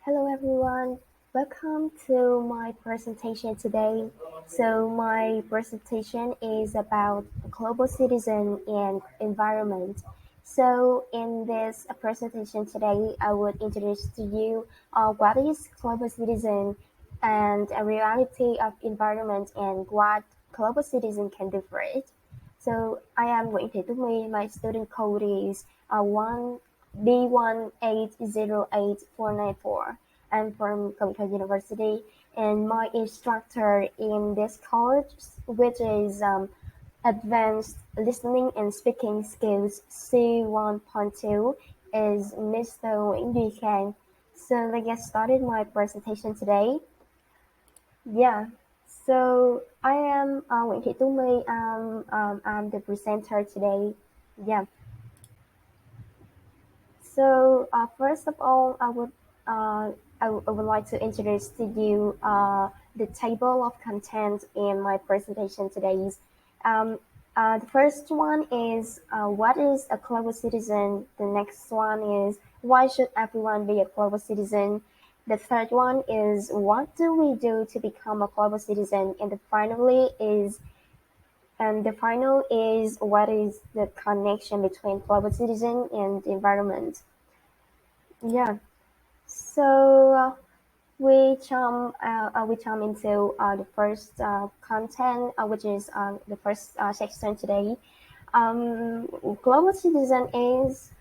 Hello everyone, welcome to my presentation today. So my presentation is about global citizen and environment. So in this presentation today, I would introduce to you what is global citizen and a reality of environment and what global citizen can do for it. So I am Nguyễn Thị Tú My. My student code is one B1808494. I'm from Cần Thơ University, and my instructor in this course, which is Advanced Listening and Speaking Skills C1.2, is Mr. Nguyen Khang. So let's get started my presentation today. Yeah, so I am Nguyễn Thị Tú My. I'm the presenter today. Yeah. So first of all, I would like to introduce to you the table of content in my presentation today. Um, the first one is what is a global citizen? The next one is why should everyone be a global citizen? The third one is what do we do to become a global citizen? And the final is what is the connection between global citizen and the environment? Yeah. So we jump into the first content, which is the first section today. Global citizen is,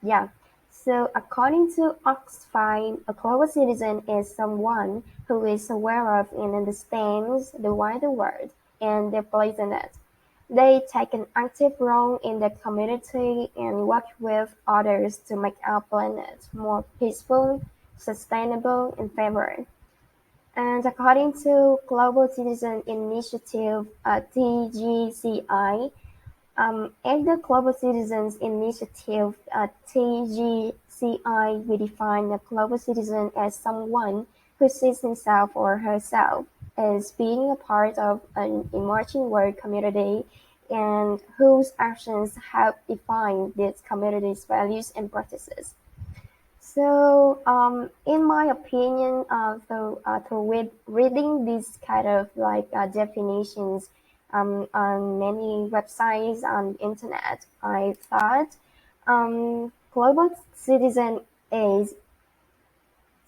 yeah. So according to Oxfam, a global citizen is someone who is aware of and understands the wider world and their place in it. They take an active role in the community and work with others to make our planet more peaceful, sustainable, and favored. And according to Global Citizen Initiative (TGCI), at the Global Citizens Initiative (TGCI), we define a global citizen as someone who sees himself or herself as being a part of an emerging world community and whose actions help define this community's values and practices. So, in my opinion, through reading these kind of like definitions on many websites on the internet, I thought global citizen is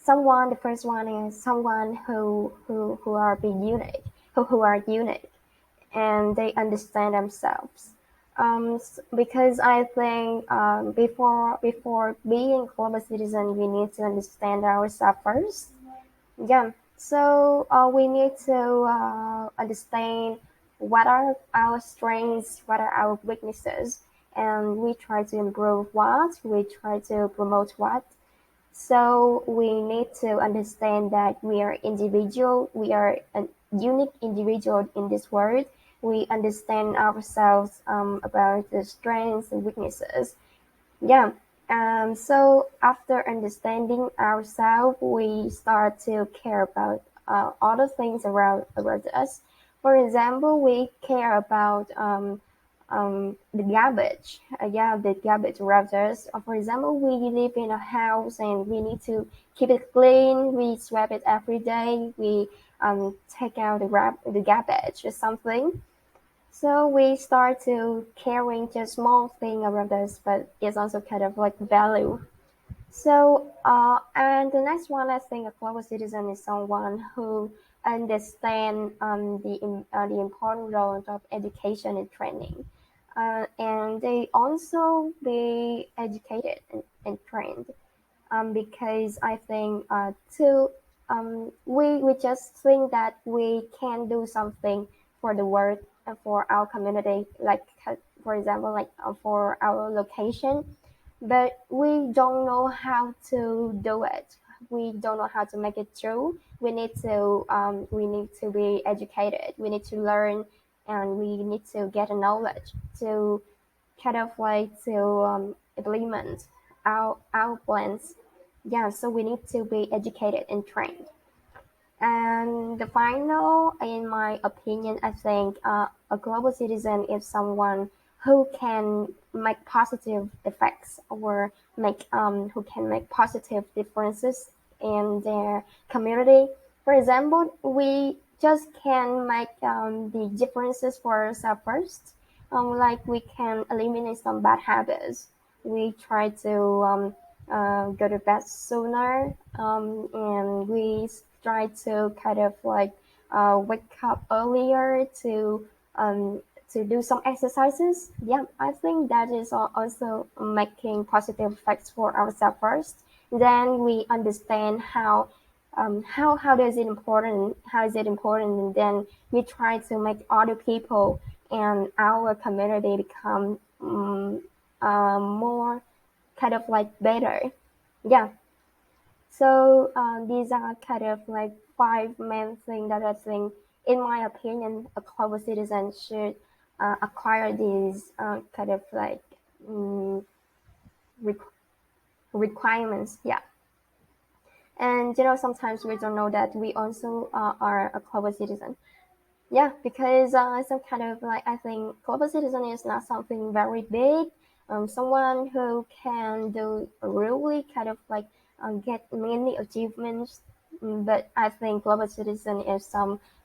someone. The first one is someone who are be unique, who are unique, and they understand themselves. Because I think before being global citizen, we need to understand ourselves first. Yeah. So we need to understand what are our strengths, what are our weaknesses, and we try to improve what, we try to promote what. So we need to understand that we are individual, we are a unique individual in this world. We understand ourselves about the strengths and weaknesses. Yeah. So after understanding ourselves, we start to care about other things around us. For example, we care about the garbage. The garbage around us. For example, we live in a house and we need to keep it clean. We sweep it every day. We take out the garbage or something. So we start to caring just small thing around us, but it's also kind of like value. So, and the next one, I think a global citizen is someone who understand the important role of education and training, and they also be educated and trained, because I think we just think that we can do something for the world and for our community, like for example, like for our location, but we don't know how to do it. We don't know how to make it true. We need to be educated. We need to learn, and we need to get a knowledge to kind of like to implement our plans. Yeah, so we need to be educated and trained. And the final, in my opinion, I think a global citizen is someone who can make positive effects or make who can make positive differences in their community. For example, we just can make the differences for ourselves first. Like we can eliminate some bad habits. We try to go to bed sooner, and we try to kind of like wake up earlier to do some exercises. Yeah, I think that is also making positive effects for ourselves first. Then we understand how is it important, and then we try to make other people and our community become more kind of like better. Yeah. So these are kind of like five main things that I think, in my opinion, a global citizen should acquire these kind of like um, requ- requirements. Yeah. And sometimes we don't know that we also are a global citizen. Yeah, because some kind of like, I think global citizen is not something very big. Someone who can do really kind of like get many achievements. But I think global citizen is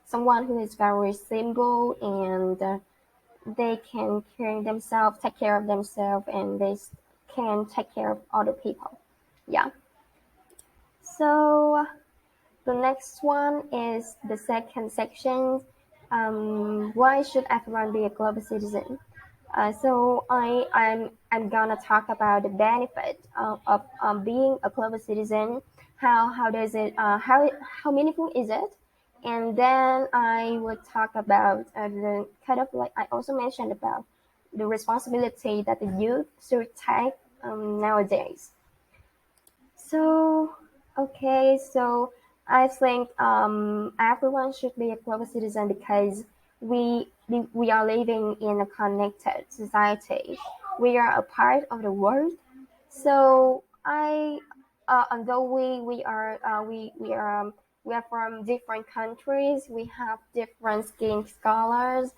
someone who is very simple, and they can take care of themselves, and they can take care of other people. Yeah. So the next one is the second section. Why should everyone be a global citizen? I'm gonna talk about the benefit of being a global citizen. How does it how meaningful is it? And then I would talk about the kind of like I also mentioned about the responsibility that the youth should take nowadays. So, okay, so I think everyone should be a global citizen because we are living in a connected society. We are a part of the world. So although we are from different countries, we have different skin colors,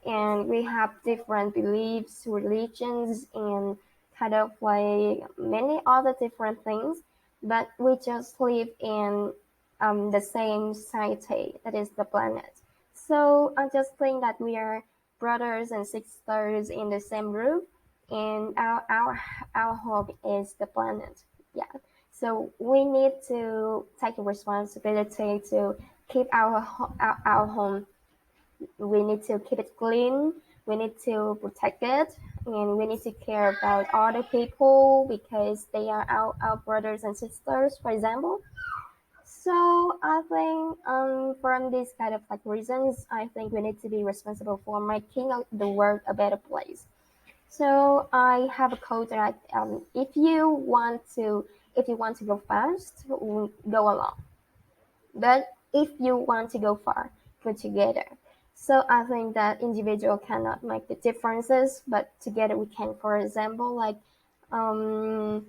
and we have different beliefs, religions, and kind of like many other different things, but we just live in the same society, that is the planet. So I just think that we are brothers and sisters in the same roof, and our home is the planet. Yeah. So we need to take a responsibility to keep our home. We need to keep it clean. We need to protect it, and we need to care about other people because they are our brothers and sisters, for example. So I think from these kind of like reasons, I think we need to be responsible for making the world a better place. So I have a quote that if you want to go fast, go along. But if you want to go far, go together. So I think that individual cannot make the differences, but together we can. For example, like um,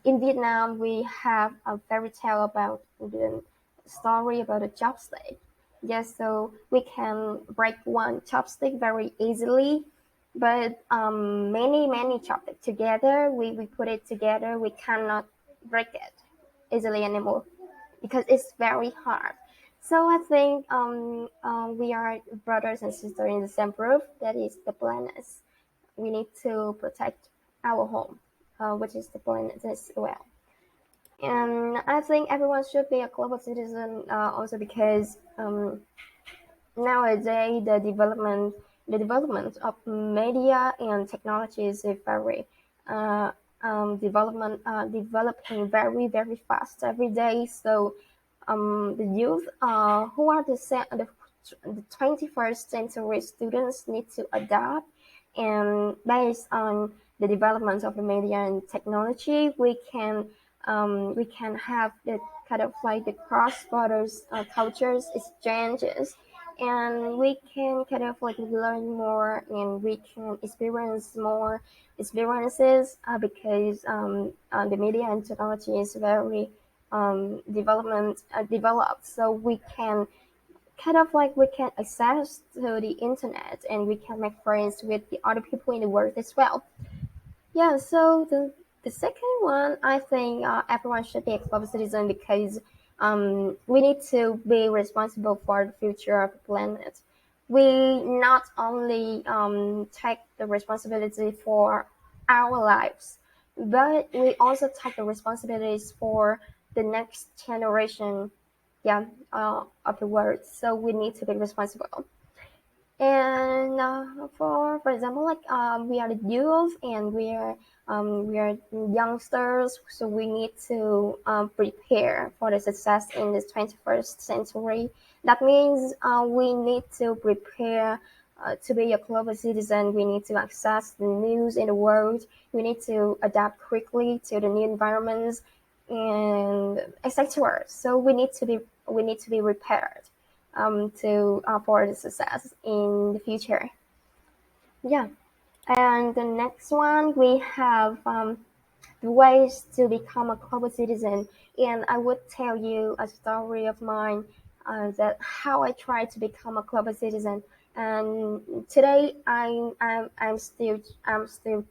in Vietnam, we have a fairy tale about the story about a chopstick. Yes, so we can break one chopstick very easily, but many chopsticks together, we put it together, we cannot break it easily anymore because it's very hard. So I think we are brothers and sisters in the same roof. That is the planet. We need to protect our home, which is the planet as well. And I think everyone should be a global citizen also because nowadays the development of media and technology is very developing very fast every day. So the youth who are the 21st century students need to adapt, and based on the development of the media and technology, we can have the kind of like the cross borders cultures exchanges, and we can kind of like learn more, and we can experience more experiences because the media and technology is very developed, so we can kind of like we can access to the internet, and we can make friends with the other people in the world as well. Yeah, so The second one, I think everyone should be a global citizen because we need to be responsible for the future of the planet. We not only take the responsibility for our lives, but we also take the responsibilities for the next generation, yeah, of the world. So we need to be responsible. And for example, like we are the youth and we are youngsters, so we need to prepare for the success in this 21st century. That means we need to prepare to be a global citizen. We need to access the news in the world. We need to adapt quickly to the new environments and etc. So we need to be prepared to for the success in the future. Yeah, and the next one we have the ways to become a global citizen, and I would tell you a story of mine that how I tried to become a global citizen, and today I'm still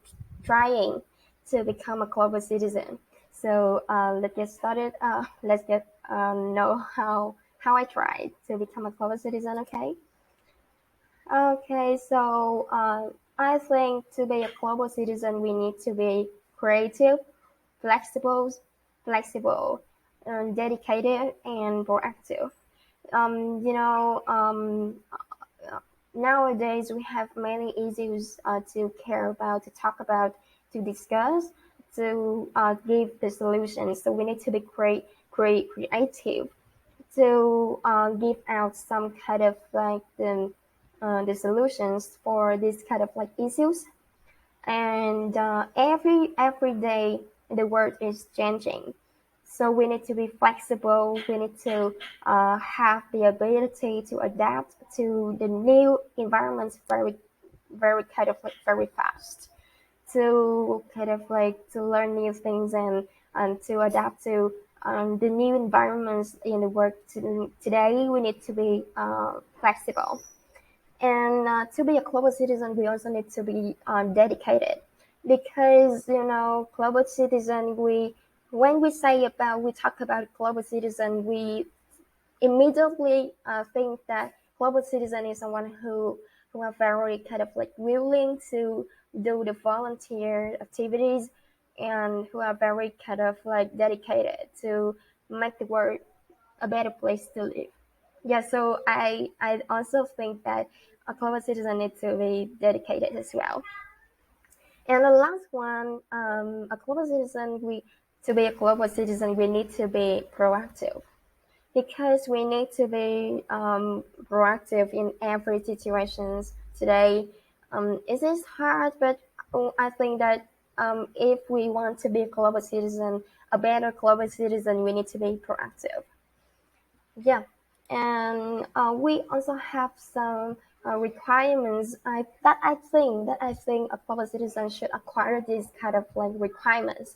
trying to become a global citizen. So let's get started. Let's get know how I tried to become a global citizen. Okay. Okay. So I think to be a global citizen, we need to be creative, flexible, flexible, dedicated, and proactive. You know, nowadays we have many issues to care about, to talk about, to discuss, to give the solutions. So we need to be creative to give out some kind of like the solutions for this kind of like issues. And every day the world is changing, so we need to be flexible. We need to have the ability to adapt to the new environments very kind of like very fast, to kind of like to learn new things and to adapt to the new environments in the work today. We need to be flexible. And to be a global citizen, we also need to be dedicated, because you know, global citizen. When we talk about global citizen, we immediately think that global citizen is someone who are very kind of like willing to do the volunteer activities, and who are very kind of like dedicated to make the world a better place to live. Yeah, so I also think that a global citizen needs to be dedicated as well. And the last one, a global citizen, we to be a global citizen, we need to be proactive, because we need to be proactive in every situations today. It is hard, but I think that if we want to be a global citizen, a better global citizen, we need to be proactive. Yeah, and we also have some requirements. I think a global citizen should acquire these kind of like requirements.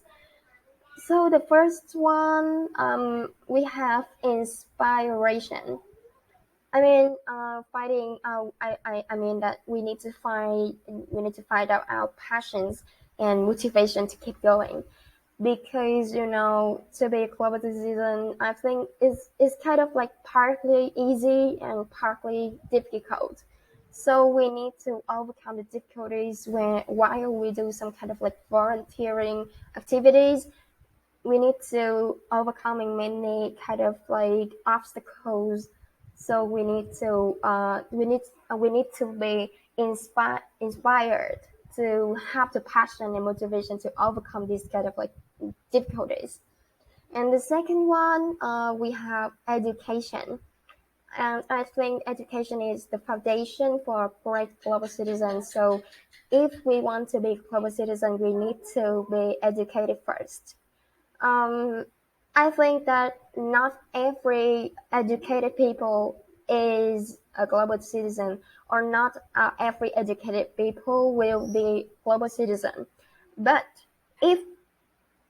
So the first one, we have inspiration. I mean, finding. I mean that we need to find out our passions and motivation to keep going, because you know, to be a global citizen, I think is kind of like partly easy and partly difficult. So we need to overcome the difficulties when while we do some kind of like volunteering activities. We need to overcoming many kind of like obstacles. So we need to be inspired to have the passion and motivation to overcome these kind of like difficulties. And the second one, we have education. And I think education is the foundation for a great global citizen. So if we want to be a global citizen, we need to be educated first. um, I think that not every educated people is a global citizen, or not every educated people will be global citizen. But if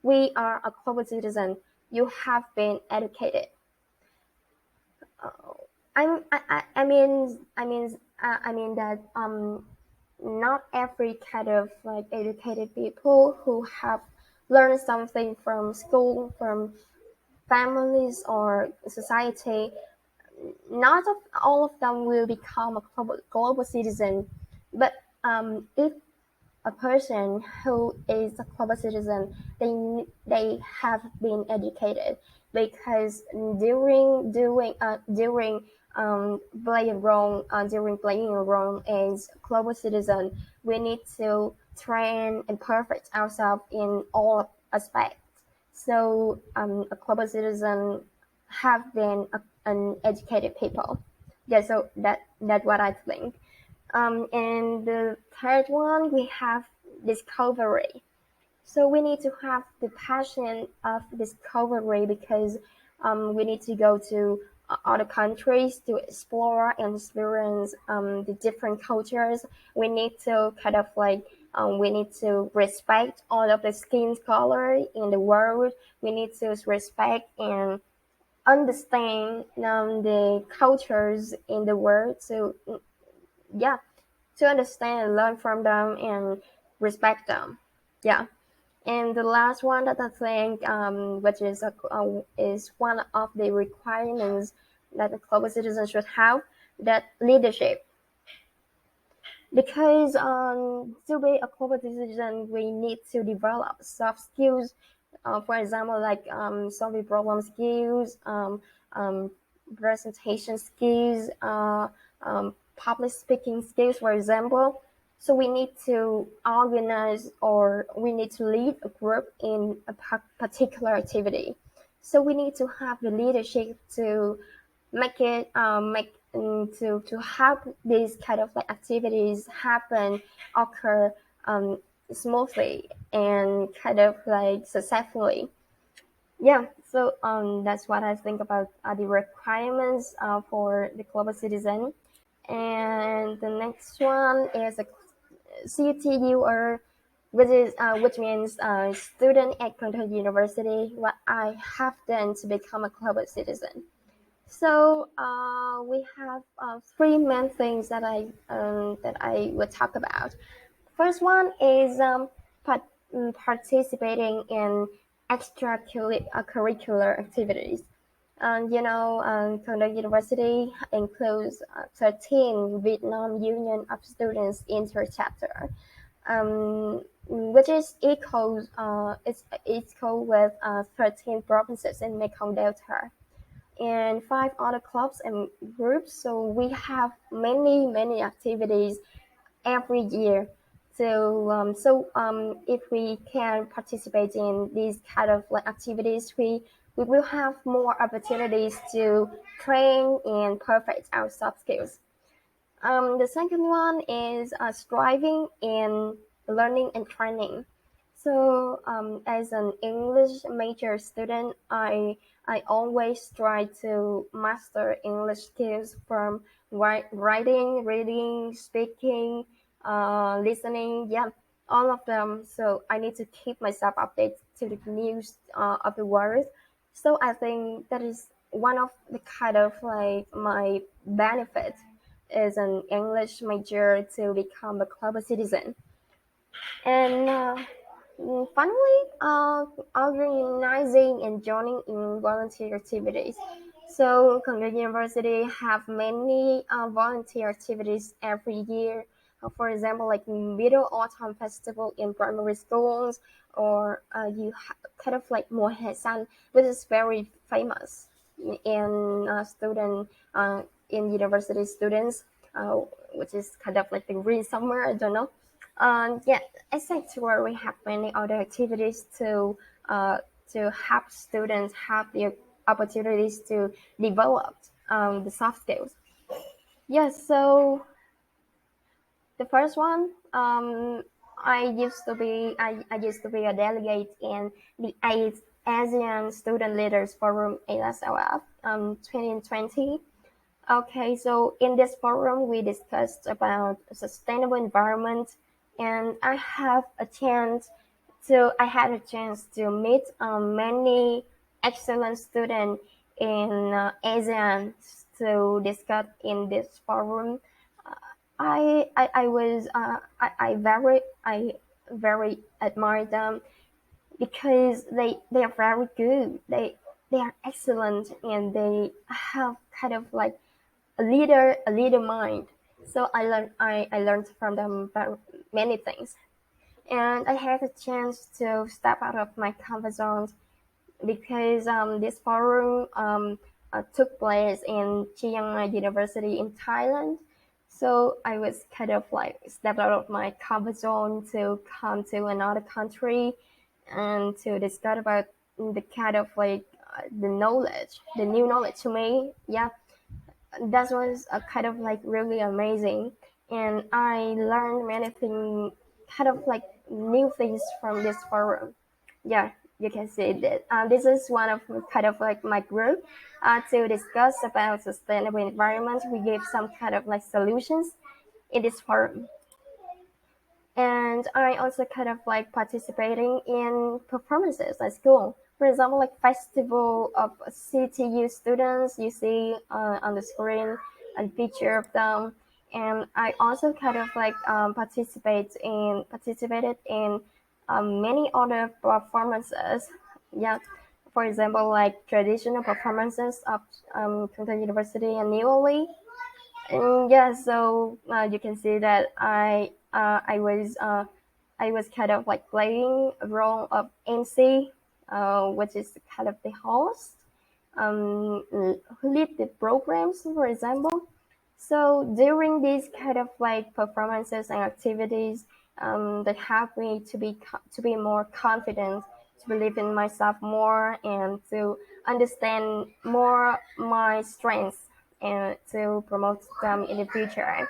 we are a global citizen, you have been educated. Uh, I mean that not every kind of like educated people who have learn something from school, from families or society, not of all of them will become a global citizen, but if a person who is a global citizen, they have been educated because during playing a role as global citizen, we need to train and perfect ourselves in all aspects. So a global citizen have been an educated people. Yeah, so that's what I think. And the third one, we have discovery. So we need to have the passion of discovery because we need to go to other countries to explore and experience the different cultures. We need to kind of like we need to respect all of the skin color in the world. We need to respect and understand the cultures in the world. So yeah, to understand and learn from them and respect them. Yeah. And the last one that I think, which is one of the requirements that a global citizen should have, that leadership. Because to be a global citizen, we need to develop soft skills. For example, like solving problem skills, um, presentation skills, public speaking skills, for example. So we need to organize or we need to lead a group in a particular activity. So we need to have the leadership to make it to have these kind of like activities happen occur um, smoothly and kind of like successfully. Yeah, so that's what I think about the requirements for the global citizen. And the next one is a CTUR, which means student at Cần Thơ University. What I have done to become a global citizen. So we have three main things that I would talk about. First one is participating in extracurricular activities. Cần University includes 13 Vietnam Union of Students inter-chapter, which is it's equal with 13 provinces in Mekong Delta and five other clubs and groups. So we have many activities every year. So if we can participate in these kind of like activities, we will have more opportunities to train and perfect our soft skills. The second one is striving in learning and training. So as an English major student, I always try to master English skills from writing, reading, speaking, listening. Yeah, all of them. So I need to keep myself updated to the news of the world. So I think that is one of the kind of like my benefit as an English major to become a global citizen. And finally, organizing and joining in volunteer activities. So, Korea University have many volunteer activities every year. For example, like Middle Autumn Festival in primary schools, or kind of like Mùa San, which is very famous in student in university students, uh, which is kind of like the green summer. I don't know. Yeah, it's where we have many other activities uh, to help students have the opportunities to develop the soft skills. Yes, so the first one, I used to be a delegate in the 8th ASEAN Student Leaders Forum ASLF 2020. Okay, so in this forum, we discussed about sustainable environment, and I had a chance to meet many excellent students in ASEAN to discuss in this forum. I was I very admire them because they are very good. They are excellent, and they have kind of like a leader mind. So I learned from them very many things, and I had a chance to step out of my comfort zone because this forum took place in Chiang Mai University in Thailand. So I was kind of like stepped out of my comfort zone to come to another country and to discuss about the kind of like the new knowledge to me. Yeah, that was a kind of like really amazing, and I learned many things, kind of like new things from this forum. Yeah, you can see that this is one of kind of like my group to discuss about sustainable environment. We gave some kind of like solutions in this forum, and I also kind of like participating in performances at school. For example, like festival of CTU students, you see on the screen a picture of them, and I also kind of like participated in many other performances. Yeah, for example, like traditional performances of Cần Thơ University annually. And yeah, so you can see that I was kind of like playing a role of MC, which is kind of the host, who lead the programs, for example. So during these kind of like performances and activities, that help me to be more confident, to believe in myself more, and to understand more my strengths and to promote them in the future.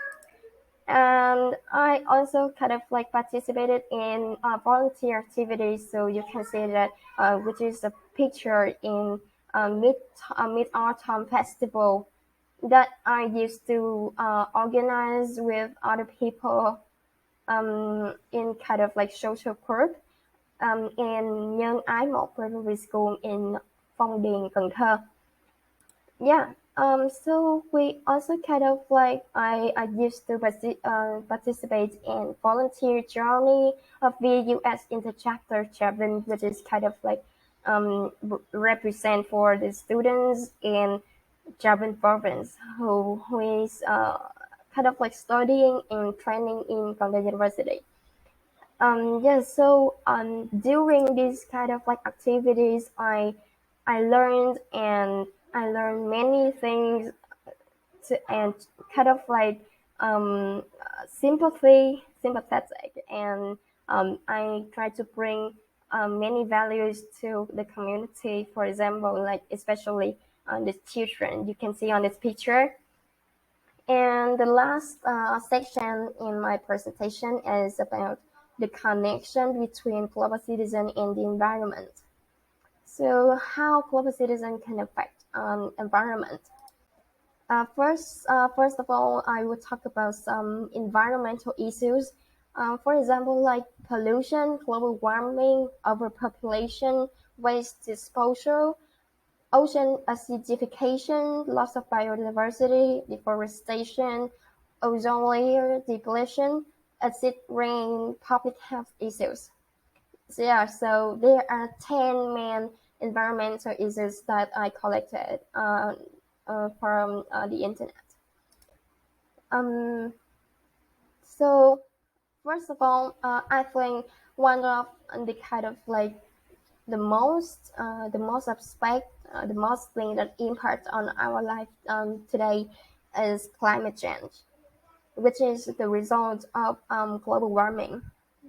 And I also kind of like participated in volunteer activities. So you can see that, which is a picture in Mid Autumn Festival that I used to organize with other people in kind of like social group in Nhân Ái Một Primary School in Phong Điền, Cần Thơ. Yeah. So we also kind of like I used to participate in volunteer journey of VUS Interchapter Chapter, which is kind of like represent for the students in Japan province who is kind of like studying and training in Cần Thơ University. Yeah, so during these kind of like activities, I learned and I learned many things and kind of like sympathetic, and I try to bring many values to the community. For example, like especially the children, you can see on this picture. And the last section in my presentation is about the connection between global citizen and the environment. So how global citizen can affect environment? First of all, I will talk about some environmental issues. For example, like pollution, global warming, overpopulation, waste disposal, ocean acidification, loss of biodiversity, deforestation, ozone layer depletion, acid rain, public health issues. So yeah, so there are 10 main environmental issues that I collected from the internet. Um, so first of all, I think one of the kind of like the most aspect, the most thing that impact on our life today is climate change, which is the result of global warming.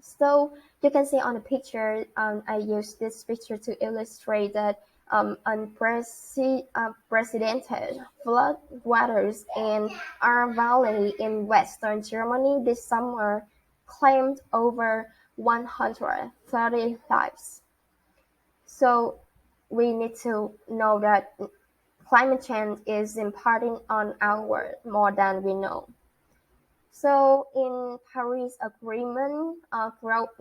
So you can see on the picture, I used this picture to illustrate that unprecedented flood waters in our valley in western Germany this summer claimed over 130 lives. So we need to know that climate change is impacting on our world more than we know. So in Paris Agreement,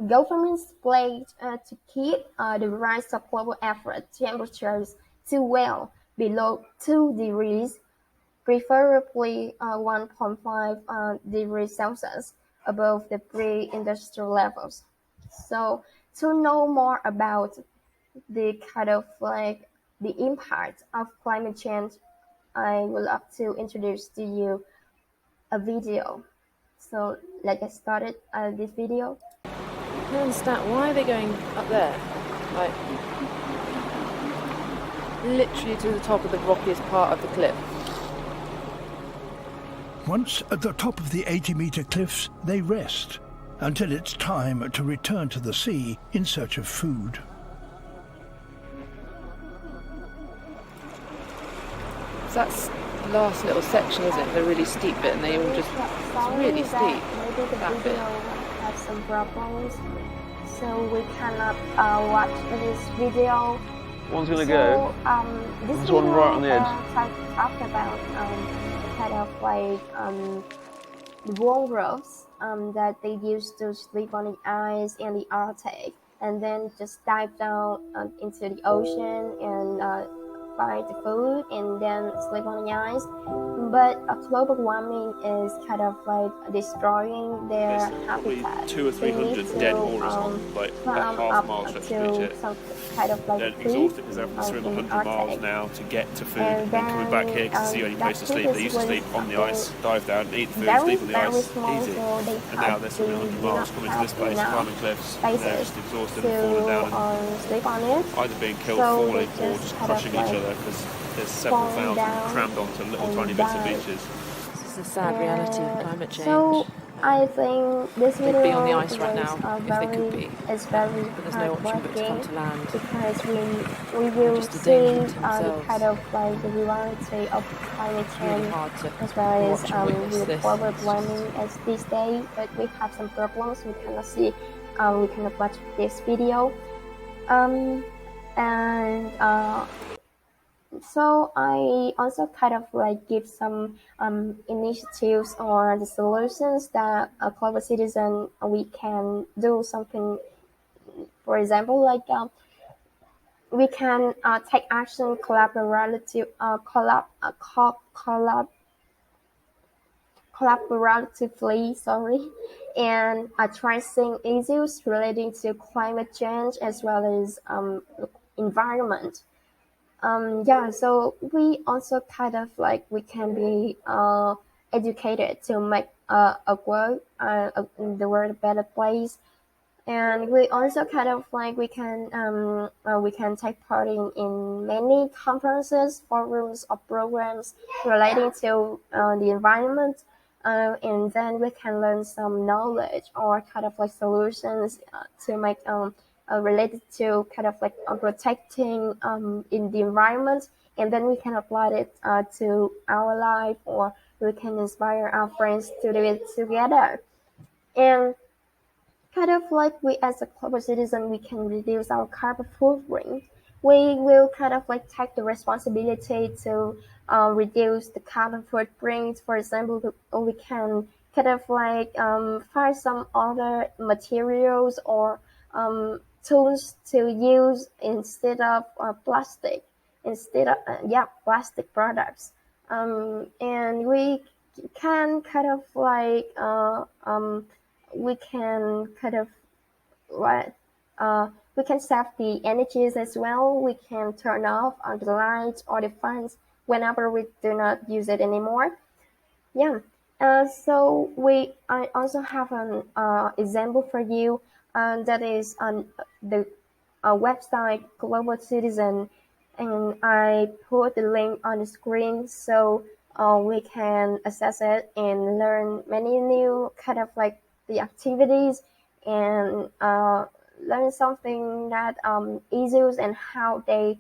governments pledged to keep the rise of global average temperatures to well below 2 degrees, preferably 1.5 degrees Celsius above the pre-industrial levels. So to know more about the kind of like the impact of climate change, I would love to introduce to you a video. So let's get started this video. I don't understand. Why are they going up there? Like, literally to the top of the rockiest part of the cliff. Once at the top of the 80-metre cliffs, they rest until it's time to return to the sea in search of food. So that's the last little section, isn't it? The really steep bit, and they all just... It's really steep. Maybe the that video bit. has some problems, so we cannot watch this video. One's gonna go. This There's video one right on the edge. talked about kind of like the walrus that they used to sleep on the ice in the Arctic, and then just dive down into the ocean and find the food and then sleep on the ice. But global warming is kind of like destroying their habitat. 200 or 300 dead walrus on like a half mile stretch of beach. Some kind of like They're exhausted because they're swimming 100 miles now to get to food, and then coming back here to see any place to sleep. They used to sleep on the ice, dive down, eat the food, sleep on the ice, easy. And now they're swimming 100 miles, coming to this place, climbing cliffs, and they're just exhausted and falling down and sleep on it. either being killed, falling, or just crushing each other because there's several thousand crammed onto little tiny bits of beaches. This is the sad reality of climate change. So I think this video They'd be on the ice right now if they could be. It's very But there's no option but to come to land. because we will just a see danger to the themselves. kind of like the reality of climate It's really change hard to as well as watch and witness the this. global warming as this day. But we have some problems. We cannot see. We cannot watch this video. And so I also kind of like give some initiatives or the solutions that a global citizen we can do something. For example, like we can take action collaboratively, and addressing issues relating to climate change as well as environment. So we also kind of like we can be educated to make the world a better place, and we also kind of like we can take part in many conferences, forums, or programs relating to the environment, and then we can learn some knowledge or kind of like solutions to make related to kind of like protecting in the environment, and then we can apply it to our life, or we can inspire our friends to do it together. And kind of like we as a global citizen, we can reduce our carbon footprint. We will kind of like take the responsibility to reduce the carbon footprint. For example, we can kind of like find some other materials or tools to use instead of plastic, plastic products. And we can kind of like we can kind of we can save the energies as well. We can turn off the lights or the fans whenever we do not use it anymore. So I also have an example for you. That is on the website Global Citizen, and I put the link on the screen so we can access it and learn many new kind of like the activities and learn something that issues and how they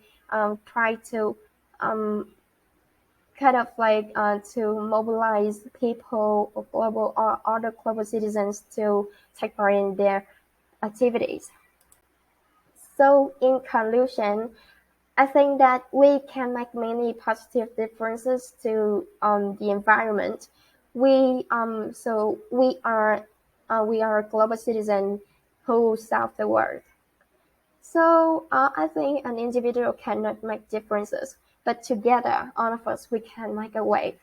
try to kind of like to mobilize people or global or other global citizens to take part in their activities. So in conclusion, I think that we can make many positive differences to the environment. We are a global citizen who serve the world. So I think an individual cannot make differences, but together, all of us, we can make a way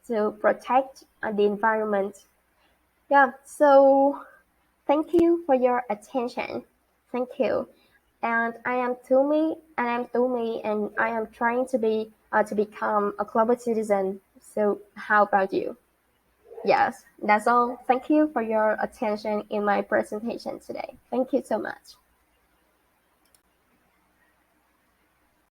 to protect the environment. So thank you for your attention. Thank you. And I am Tumi, and I am trying to become a global citizen. So how about you? Yes, that's all. Thank you for your attention in my presentation today. Thank you so much.